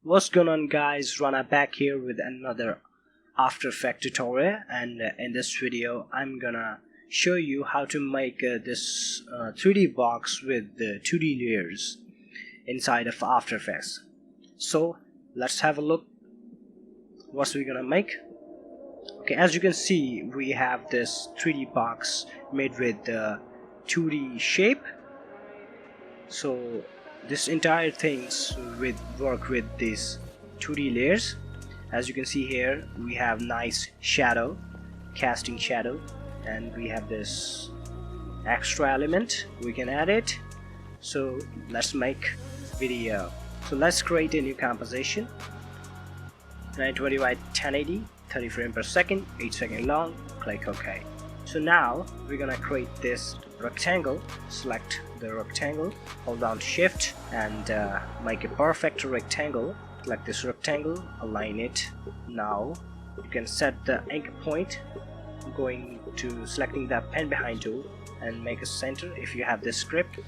What's going on, guys? Rana back here with another After Effects tutorial, and in this video I'm gonna show you how to make this 3D box with the 2D layers inside of After Effects. So let's have a look what we're gonna make. Okay, as you can see, we have this 3D box made with the 2D shape. So this entire things work with these 2D layers. As you can see here, we have nice shadow, casting shadow, and we have this extra element, we can add it. So let's make video. So let's create a new composition, 920 by 1080, 30 frames per second, 8 seconds long. Click OK. So now we're gonna create this rectangle. Select the rectangle, hold down shift and make a perfect rectangle. Select this rectangle, align it. Now you can set the anchor point, going to selecting the pen behind tool and make a center. If you have this script,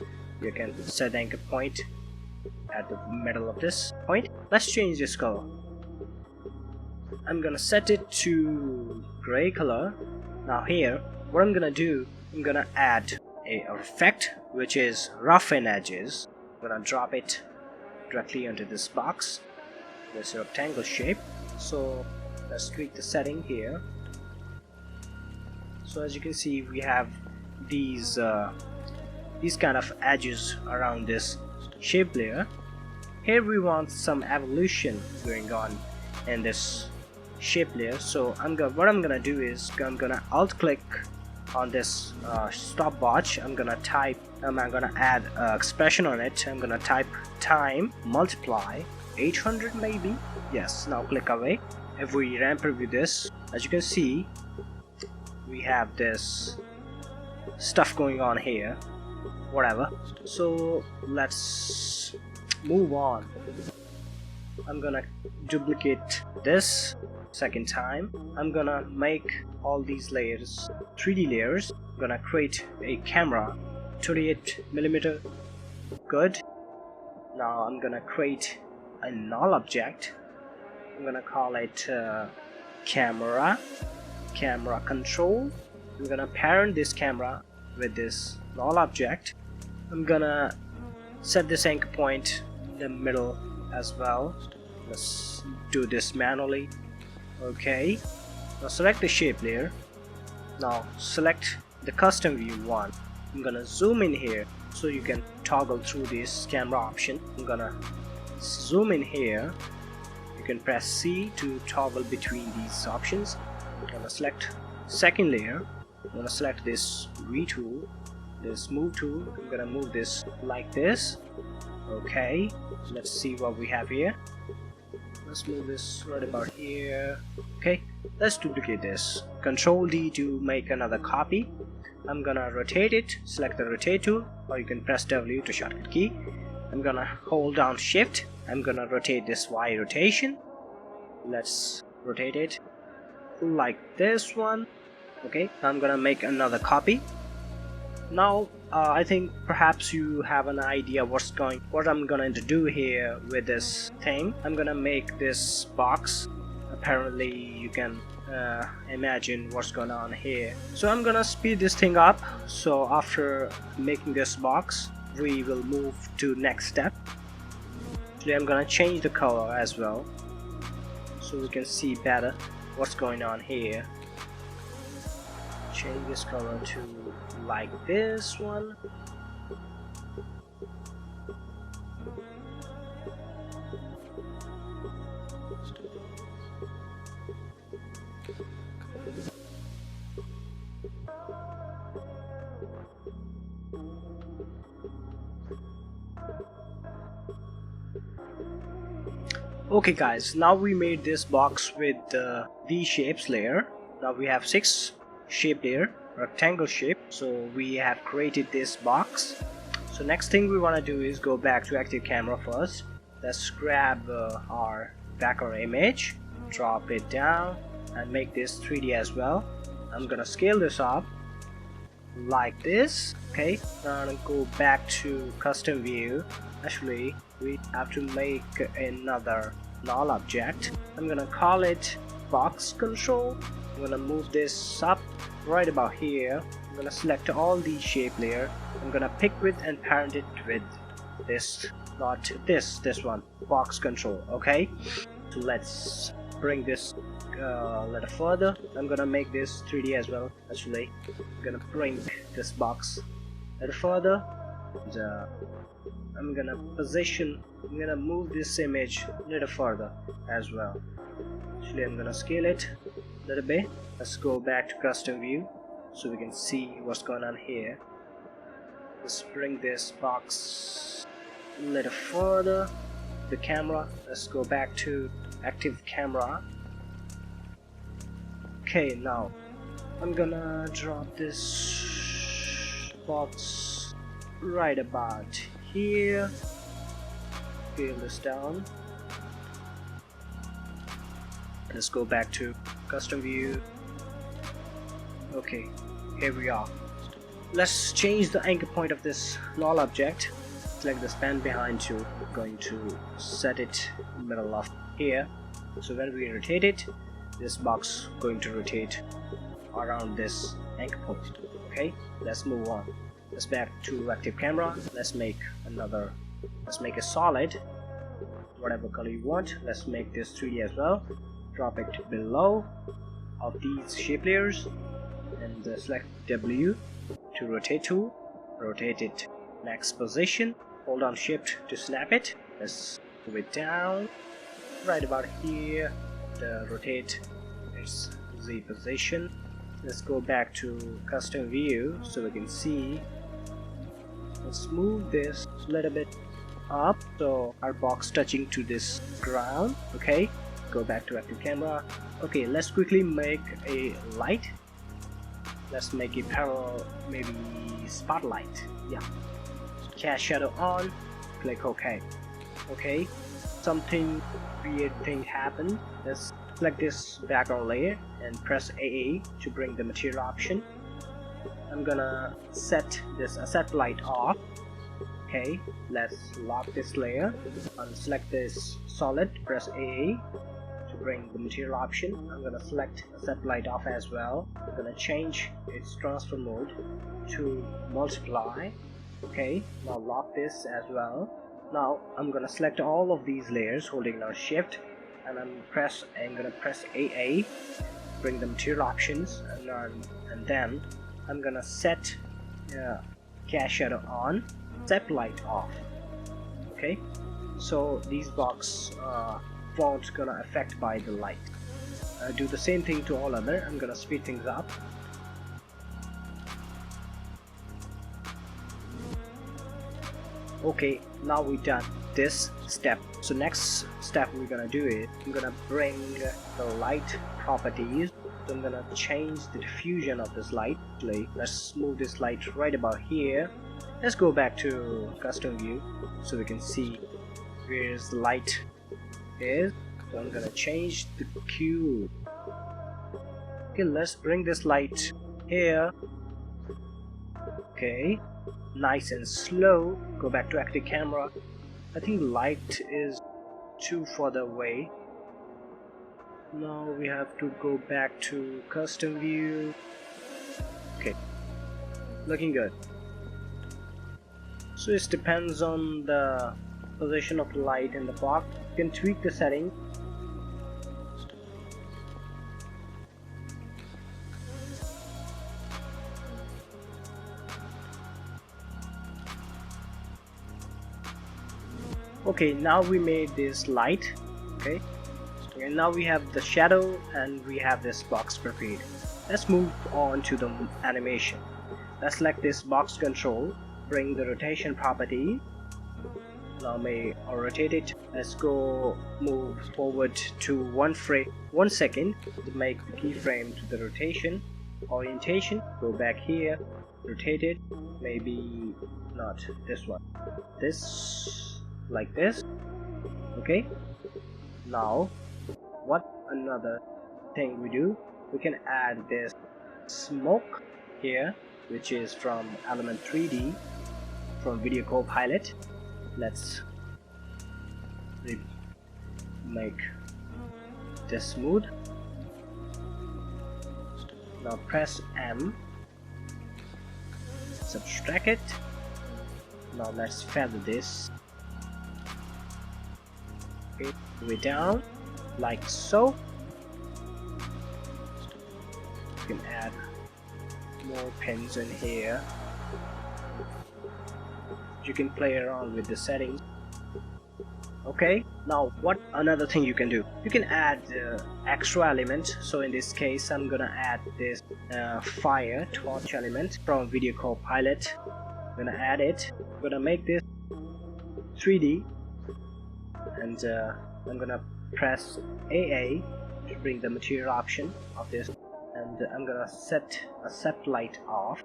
you can set the anchor point at the middle of this point. Let's change this color. I'm gonna set it to gray color. Now here, what I'm gonna do, I'm gonna add a effect which is roughen edges. I'm gonna drop it directly onto this box, this rectangle shape. So let's tweak the setting here. So as you can see, we have these kind of edges around this shape layer. Here we want some evolution going on in this shape layer. So what I'm gonna do is I'm gonna alt click on this stopwatch. I'm gonna add expression on it. I'm gonna type time multiply 800 maybe. Yes. Now click away. If we ramp preview this, as you can see, we have this stuff going on here, whatever. So let's move on. I'm gonna duplicate this second time. I'm gonna make all these layers 3D layers. I'm gonna create a camera, 28mm. Good. Now I'm gonna create a null object. I'm gonna call it camera control. I'm gonna parent this camera with this null object. I'm gonna set this anchor point in the middle as well. Let's do this manually. Okay, now select the shape layer. Now select the custom view one. I'm gonna zoom in here so you can toggle through this camera option. I'm gonna zoom in here. You can press C to toggle between these options. I'm gonna select second layer. I'm gonna select this V tool, this move tool. I'm gonna move this like this. Okay, let's see what we have here. Let's move this right about here. Okay, let's duplicate this. Control D to make another copy. I'm gonna rotate it. Select the rotate tool, or you can press W to shortcut key. I'm gonna hold down shift. I'm gonna rotate this Y rotation. Let's rotate it like this one. Okay, I'm gonna make another copy. Now I think perhaps you have an idea what I'm going to do here with this thing. I'm gonna make this box. Apparently you can imagine what's going on here. So I'm gonna speed this thing up. So after making this box, we will move to next step. Today I'm gonna change the color as well so we can see better what's going on here. Change this color to like this one. Okay guys, now we made this box with these shapes layer. Now we have 6 shape layer, rectangle shape. So we have created this box. So next thing we want to do is go back to active camera first. Let's grab our background image, drop it down and make this 3D as well. I'm gonna scale this up like this. Okay, now I'm gonna go back to custom view. Actually we have to make another null object. I'm gonna call it box control. I'm gonna move this up right about here. I'm gonna select all the shape layer. I'm gonna pick with and parent it with this, not this one, box control. Okay, so let's bring this a little further. I'm gonna make this 3D as well. Actually, I'm gonna bring this box a little further. And, I'm gonna move this image a little further as well. Actually, I'm gonna scale it a little bit. Let's go back to custom view so we can see what's going on here. Let's bring this box a little further. The camera, let's go back to active camera. Okay, now I'm gonna drop this box right about here. Scale this down. Let's go back to custom view. Okay, here we are. Let's change the anchor point of this null object. Select the span behind tool. We're going to set it in the middle of here. So when we rotate it, this box going to rotate around this anchor point. Okay, let's move on. Let's back to active camera. Let's make a solid, whatever color you want. Let's make this 3D as well. Drop it below of these shape layers and select W to rotate tool. Rotate it next position. Hold on shift to snap it. Let's move it down right about here. Rotate its Z position. Let's go back to custom view so we can see. Let's move this a little bit up so our box touching to this ground. Okay, go back to active camera. Okay, let's quickly make a light. Let's make it parallel, maybe spotlight. Yeah, cast shadow on, click OK. Okay, something weird thing happened. Let's select this background layer and press AA to bring the material option. I'm gonna set this asset light off. Okay, let's lock this layer and select this solid, press AA to bring the material option. I'm gonna select asset light off as well. I'm gonna change its transfer mode to multiply. Okay, now lock this as well. Now I'm gonna select all of these layers holding down shift, and I'm gonna press AA, bring the material options, and then I'm gonna set cast shadow on, step light off. Okay, so these box won't gonna affect by the light. Do the same thing to all other. I'm gonna speed things up. Okay, now we done this step. So next step we're gonna do is I'm gonna bring the light properties. So I'm gonna change the diffusion of this light. Let's move this light right about here. Let's go back to custom view so we can see where the light is. So I'm gonna change the Q. Okay, let's bring this light here. Okay, nice and slow. Go back to active camera. I think light is too further away. Now we have to go back to custom view. Okay, looking good. So it depends on the position of the light in the box. You can tweak the setting. Okay, now we made this light. Okay, and now we have the shadow and we have this box prepared. Let's move on to the animation. Let's select this box control, bring the rotation property. Now may rotate it. Let's go move forward to 1 second to make the keyframe to the rotation orientation. Go back here, rotate it, maybe not this one, this, like this. Okay, now what another thing we do, we can add this smoke here, which is from element 3D from Videocopilot. Let's make this smooth. Now press M, subtract it. Now let's feather this way down like so. You can add more pins in here. You can play around with the settings. Okay, now what another thing you can do, you can add extra element. So in this case I'm gonna add this fire torch element from Videocopilot. I'm gonna add it. I'm gonna make this 3D, and I'm gonna press AA to bring the material option of this, and I'm gonna set light off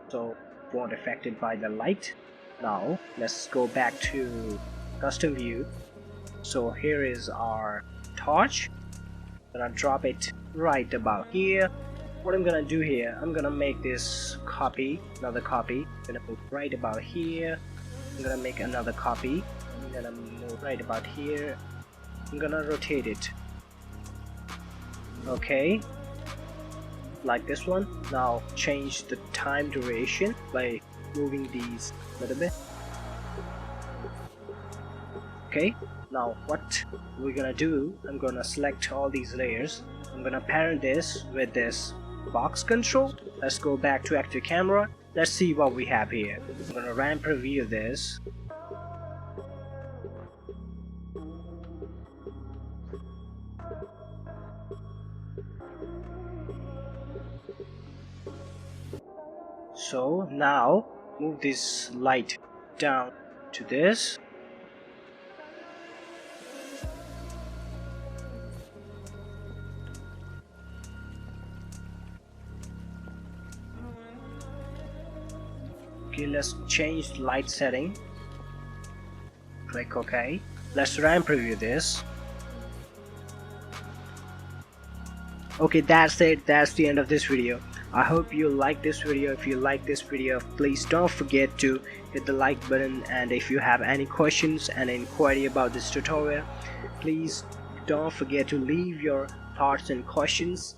so it won't affected by the light. Now let's go back to custom view. So here is our torch. I'm gonna drop it right about here. What I'm gonna do here, I'm gonna make this copy, another copy. I'm gonna move right about here. I'm gonna make another copy. I'm gonna move right about here. I'm gonna rotate it. Okay, like this one. Now change the time duration by moving these a little bit. Okay, now what we're gonna do, I'm gonna select all these layers. I'm gonna parent this with this box control. Let's go back to active camera. Let's see what we have here. I'm gonna RAM preview this. So now move this light down to this. Okay, let's change the light setting. Click OK. Let's RAM preview this. Okay, that's it. That's the end of this video. I hope you like this video. If you like this video, please don't forget to hit the like button, and if you have any questions and inquiry about this tutorial, please don't forget to leave your thoughts and questions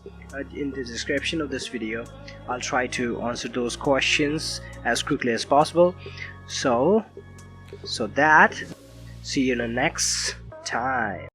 in the description of this video. I'll try to answer those questions as quickly as possible. So see you in the next time.